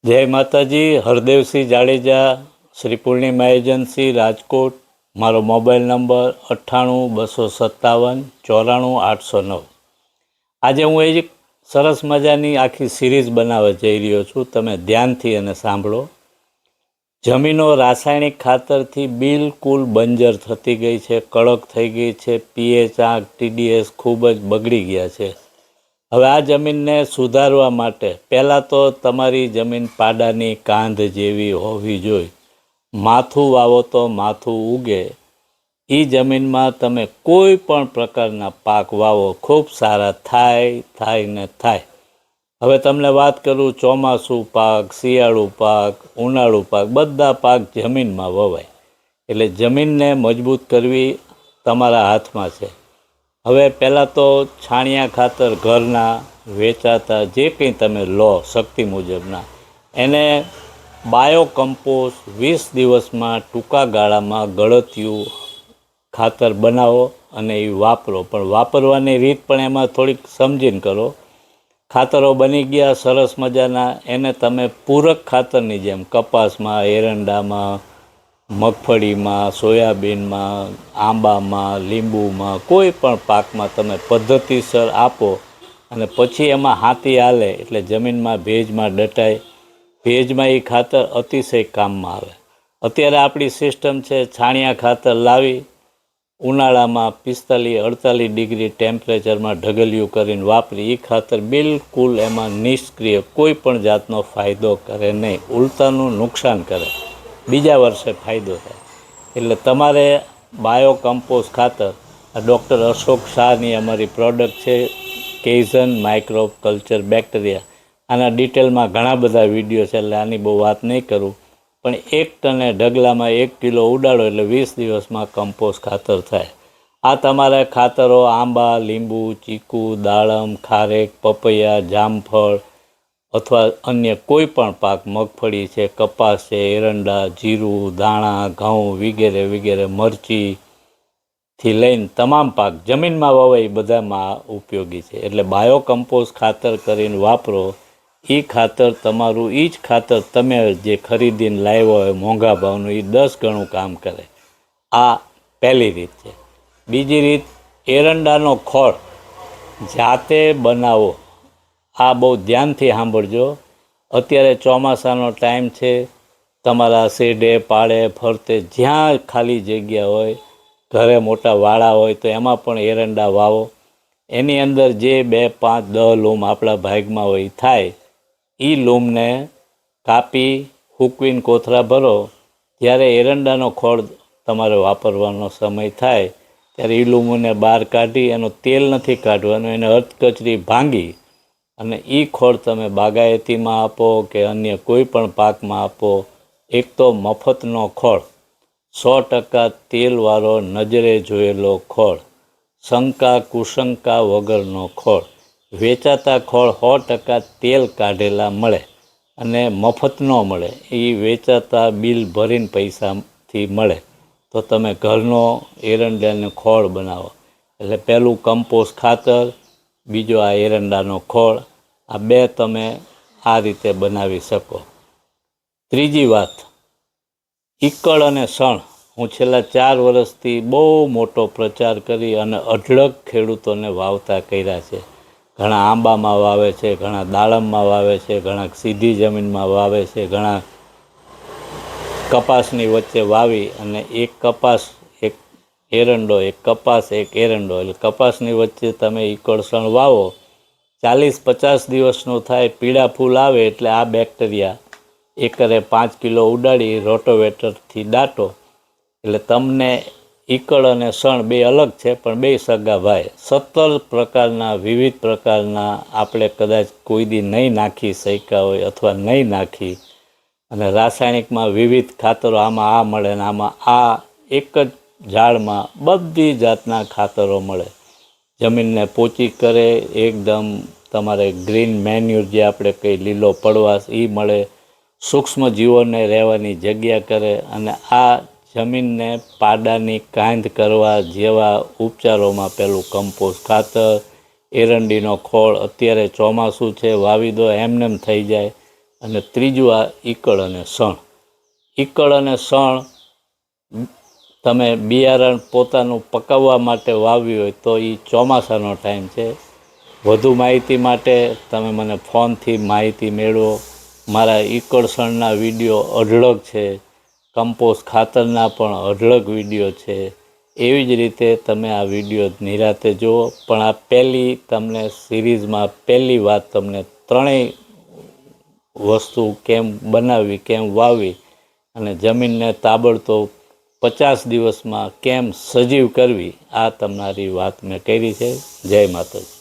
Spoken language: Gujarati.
જય માતાજી. હરદેવસિંહ જાડેજા, શ્રી પૂર્ણિમા એજન્સી, રાજકોટ. મારો મોબાઈલ નંબર 98-257-94-809. આજે હું એક સરસ મજાની આખી સિરીઝ બનાવવા જઈ રહ્યો છું. તમે ધ્યાનથી અને સાંભળો. જમીનો રાસાયણિક ખાતરથી બિલકુલ બંજર થતી ગઈ છે, કડક થઈ ગઈ છે. પીએચ, આંક, ટીડીએસ ખૂબ જ બગડી ગયા છે. હવે આ જમીનને સુધારવા માટે પહેલાં તો તમારી જમીન પાડાની કાંધ જેવી હોવી જોઈએ. માથું વાવો તો માથું ઉગે. એ જમીનમાં તમે કોઈ પણ પ્રકારના પાક વાવો, ખૂબ સારા થાય ને થાય. હવે તમને વાત કરું, ચોમાસું પાક, શિયાળુ પાક, ઉનાળુ પાક, બધા પાક જમીનમાં વવાય. એટલે જમીનને મજબૂત કરવી તમારા હાથમાં છે. હવે પહેલાં તો છાણિયા ખાતર ઘરના વેચાતા જે કંઈ તમે લો શક્તિ મુજબના, એને બાયો કમ્પોસ્ટ 20 દિવસમાં ટૂંકા ગાળામાં ગળતિયું ખાતર બનાવો અને એ વાપરો. પણ વાપરવાની રીત પણ એમાં થોડીક સમજીને કરો. ખાતરો બની ગયા સરસ મજાના, એને તમે પૂરક ખાતરની જેમ કપાસમાં, એરંડામાં, મગફળીમાં, સોયાબીનમાં, આંબામાં, લીંબુમાં, કોઈ પણ પાકમાં તમે પદ્ધતિસર આપો અને પછી એમાં હાથી હાલે એટલે જમીનમાં ભેજમાં દટાય. ભેજમાં એ ખાતર અતિશય કામમાં આવે. અત્યારે આપણી સિસ્ટમ છે છાણિયા ખાતર લાવી ઉનાળામાં 45-48 ડિગ્રી ટેમ્પરેચરમાં ઢગલિયું કરીને વાપરી. એ ખાતર બિલકુલ એમાં નિષ્ક્રિય, કોઈ પણ જાતનો ફાયદો કરે નહીં, ઉલટાનું નુકસાન કરે. બીજા વર્ષે ફાયદો થાય. એટલે તમારે બાયો કમ્પોસ્ટ ખાતર આ ડૉક્ટર અશોક શાહની અમારી પ્રોડક્ટ છે, કેઝન માઇક્રો કલ્ચર બેક્ટેરિયા. આના ડિટેલમાં ઘણા બધા વિડીયો છે, એટલે આની બહુ વાત નહીં કરું. પણ 1 ટને ઢગલામાં 1 કિલો ઉડાડો એટલે 20 દિવસમાં કમ્પોસ્ટ ખાતર થાય. આ તમારા ખાતરો આંબા, લીંબુ, ચીકુ, દાડમ, ખારેક, પપૈયા, જામફળ અથવા અન્ય કોઈ પણ પાક, મગફળી છે, કપાસ છે, એરંડા, જીરું, દાણા, ઘઉં વગેરે વગેરે, મરચીથી લઈને તમામ પાક જમીનમાં વવાય બધામાં ઉપયોગી છે. એટલે બાયો કમ્પોસ્ટ ખાતર કરીને વાપરો. એ ખાતર તમારું, એ જ ખાતર તમે જે ખરીદીને લાવ્યો હોય મોંઘા ભાવનું, એ 10 ગણું કામ કરે. આ પહેલી રીત છે. બીજી રીત, એરંડાનો ખોળ જાતે બનાવો. આ બહુ ધ્યાનથી સાંભળજો. અત્યારે ચોમાસાનો ટાઈમ છે. તમારા શેઢે, પાળે, ફરતે જ્યાં ખાલી જગ્યા હોય, ઘરે મોટા વાડા હોય તો એમાં પણ એરંડા વાવો. એની અંદર જે 2, 5, 10 લૂમ આપણા ભાગમાં હોય થાય, એ લૂમને કાપી સૂકવીને કોથળા ભરો. જ્યારે એરંડાનો ખોળ તમારે વાપરવાનો સમય થાય ત્યારે એ લૂમને બહાર કાઢી, એનું તેલ નથી કાઢવાનું, એને અધકચરી ભાંગી અને એ ખોળ તમે બાગાયતીમાં આપો કે અન્ય કોઈ પણ પાકમાં આપો. એક તો મફતનો ખોળ, 100% તેલવાળો, નજરે જોયેલો ખોળ, શંકા કુશંકા વગરનો ખોળ. વેચાતા ખોળ 100% તેલ કાઢેલા મળે અને મફત ન મળે. એ વેચાતા બિલ ભરીને પૈસાથી મળે. તો તમે ઘરનો એરંડાનો ખોળ બનાવો. એટલે પહેલું કમ્પોસ્ટ ખાતર, બીજો આ એરંડાનો ખોળ, આ 2 તમે આ રીતે બનાવી શકો. ત્રીજી વાત, ઈકળ અને સણ. હું છેલ્લા 4 વર્ષથી બહુ મોટો પ્રચાર કરી અને અઢળક ખેડૂતોને વાવતા કર્યા છે. ઘણા આંબામાં વાવે છે, ઘણા દાડમમાં વાવે છે, ઘણા સીધી જમીનમાં વાવે છે, ઘણા કપાસની વચ્ચે વાવી અને એક કપાસ એક એરંડો, એક કપાસ એક એરંડો, એટલે કપાસની વચ્ચે તમે ઈકળસણ વાવો. 40-50 દિવસનું થાય, પીળા ફૂલ આવે એટલે આ બેક્ટેરિયા એકરે 5 કિલો ઉડાડી રોટોવેટરથી દાટો. એટલે તમને ઈકળ અને સણ 2 અલગ છે, પણ 2 સગા ભાઈ. 17 પ્રકારના, વિવિધ પ્રકારના આપણે કદાચ કોઈ દી નહીં નાખી શક્યા હોય અથવા નહીં નાખી. અને રાસાયણિકમાં વિવિધ ખાતરો, આમાં આ મળે ને આમાં આ, એક જ ઝાડમાં બધી જાતના ખાતરો મળે. જમીનને પોચી કરે, એકદમ તમારે ગ્રીન મેન્યુર જે આપણે કંઈ લીલો પડવાશ એ મળે, સૂક્ષ્મ જીવોને રહેવાની જગ્યા કરે. અને આ જમીનને પાડાની કાંધ કરવા જેવા ઉપચારોમાં પેલું કમ્પોસ્ટ ખાતર, એરંડીનો ખોળ. અત્યારે ચોમાસું છે, વાવી દો, એમનેમ થઈ જાય. અને ત્રીજું આ ઈકળ અને શણ. ઈકળ અને શણ તમે બિયારણ પોતાનું પકાવવા માટે વાવ્યું હોય તો એ ચોમાસાનો ટાઈમ છે. વધુ માહિતી માટે તમે મને ફોનથી માહિતી મેળવો. મારા ઈકળ શણના વિડીયો અઢળક છે, કમ્પોસ્ટ ખાતરના પણ અઢળક વિડીયો છે. એવી જ રીતે તમે આ વિડીયો નિરાતે જુઓ. પણ આ પહેલી તમને સિરીઝમાં પહેલી વાત તમને ત્રણેય વસ્તુ કેમ બનાવવી, કેમ વાવવી અને જમીનને તાબડતોબ 50 દિવસમાં કેમ સજીવ કરવી, આ તમારી વાત મેં કરી છે. જય માતાજી.